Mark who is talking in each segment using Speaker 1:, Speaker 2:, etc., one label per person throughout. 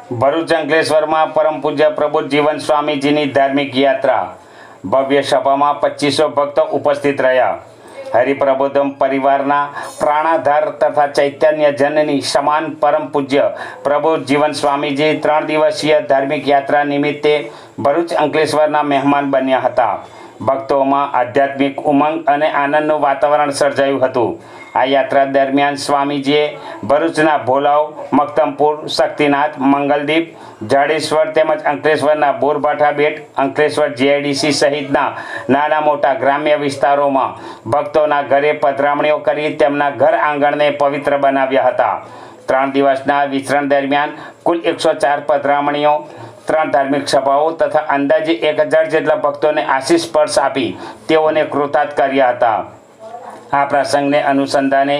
Speaker 1: ભરૂચ અંકલેશ્વરમાં પરમ પૂજ્ય પ્રબોધજીવન સ્વામીજીની ધાર્મિક યાત્રા. ભવ્ય સભામાં 2500 ભક્તો ઉપસ્થિત રહ્યા. હરિપ્રબોધમ પરિવારના પ્રાણાધાર તથા ચૈતન્ય જનની સમાન પરમ પૂજ્ય પ્રબોધજીવન સ્વામીજી 3 દિવસીય ધાર્મિક યાત્રા નિમિત્તે ભરૂચ અંકલેશ્વરના મહેમાન બન્યા હતા. ભક્તોમાં આધ્યાત્મિક ઉમંગ અને આનંદનું વાતાવરણ સર્જાયું હતું. આ યાત્રા દરમિયાન સ્વામીજીએ ભરૂચના ભોલાવ, મક્તમપુર, શક્તિનાથ, મંગલદીપ, જાડેશ્વર તેમજ અંકલેશ્વરના બોરભાઠા બેટ, અંકલેશ્વર જીઆઈડીસી સહિતના નાના મોટા ગ્રામ્ય વિસ્તારોમાં ભક્તોના ઘરે પધરામણીઓ કરી તેમના ઘર આંગણને પવિત્ર બનાવ્યા હતા. 3 દિવસના વિચરણ દરમિયાન કુલ 104 પધરામણીઓ, 3 ધાર્મિક સભાઓ તથા અંદાજે 1000 જેટલા ભક્તોને આશીષ સ્પર્શ આપી તેઓને કૃતાર્થ કર્યા હતા. આ પ્રસંગને અનુસંધાને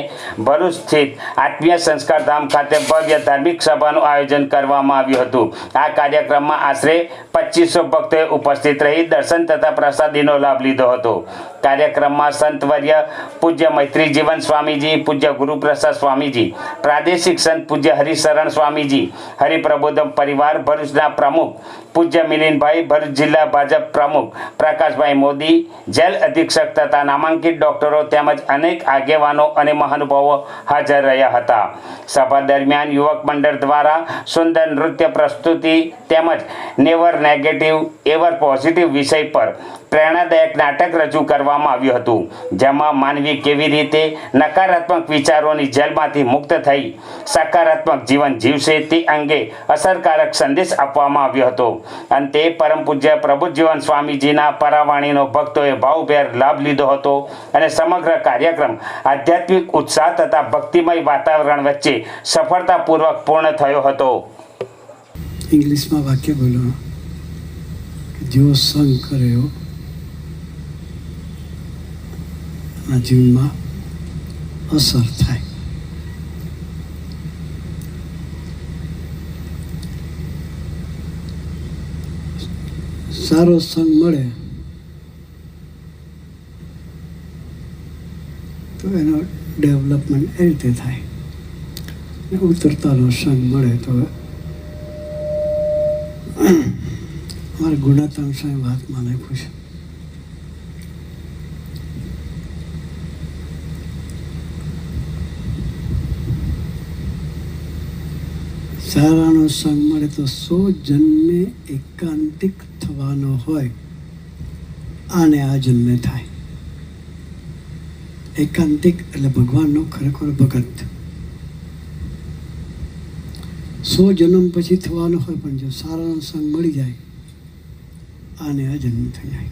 Speaker 1: ભરૂચ સ્થિત આત્મીય સંસ્કાર ધામ ખાતે ભવ્ય ધાર્મિક સભાનું આયોજન કરવામાં આવ્યું હતું. આ કાર્યક્રમમાં આશરે 2500 ભક્તોએ ઉપસ્થિત રહી દર્શન તથા પ્રસાદીનો લાભ લીધો હતો. કાર્યક્રમમાં સંતવર્ય પૂજ્ય મૈત્રીજીવન સ્વામીજી, પૂજ્ય ગુરુપ્રસાદ સ્વામીજી, પ્રાદેશિક સંત પૂજ્ય હરિશરણ સ્વામીજી, હરિપ્રબોધમ પરિવાર ભરૂચના પ્રમુખ પૂજ્ય મિલિનભાઈ, ભરૂચ જિલ્લા ભાજપ પ્રમુખ પ્રકાશભાઈ મોદી, જેલ અધિક્ષક તથા નામાંકિત ડોક્ટરો તેમજ અનેક આગેવાનો અને મહાનુભાવો હાજર રહ્યા હતા. સભા દરમિયાન યુવક મંડળ દ્વારા સુંદર નૃત્ય પ્રસ્તુતિ તેમજ નેવર નેગેટિવ એવર પોઝિટિવ વિષય પર પ્રેરણાદાયક નાટક રજૂ કરવામાં આવ્યું હતું, જેમાં માનવી કેવી રીતે નકારાત્મક વિચારોની જેલમાંથી મુક્ત થઈ સકારાત્મક જીવન જીવશે તે અંગે અસરકારક સંદેશ આપવામાં આવ્યો હતો. અંતે પરમ પૂજ્ય પ્રબોધજીવન સ્વામીજીના પરાવાણીનો ભક્તોએ ભાવભેર લાભ લીધો હતો અને સમગ્ર કાર્યક્રમ આધ્યાત્મિક ઉત્સાહ તથા ભક્તિમય વાતાવરણ વચ્ચે સફળતાપૂર્વક પૂર્ણ થયો હતો.
Speaker 2: ઇંગ્લિશમાં વાક્ય બોલો કે જેવો સંગ કર્યો ના જીવનમાં અસર થાય. સારો સંગ મળે તો એનો ડેવલપમેન્ટ એ રીતે થાય. ઉતરતાનો સંગ મળે તો મારે ગુણાત્મક સ્વામી વાતમાં લખ્યું છે. સારાનો સંગ મળે તો 100 જન્મે એકાંતિક થવાનો હોય, આને આ જન્મે થાય. એકાંતિક એટલે ભગવાનનો ખરેખર ભગત. 100 જન્મ પછી થવાનો હોય, પણ જો સારાનો સંગ મળી જાય આને આ જન્મ થઈ જાય.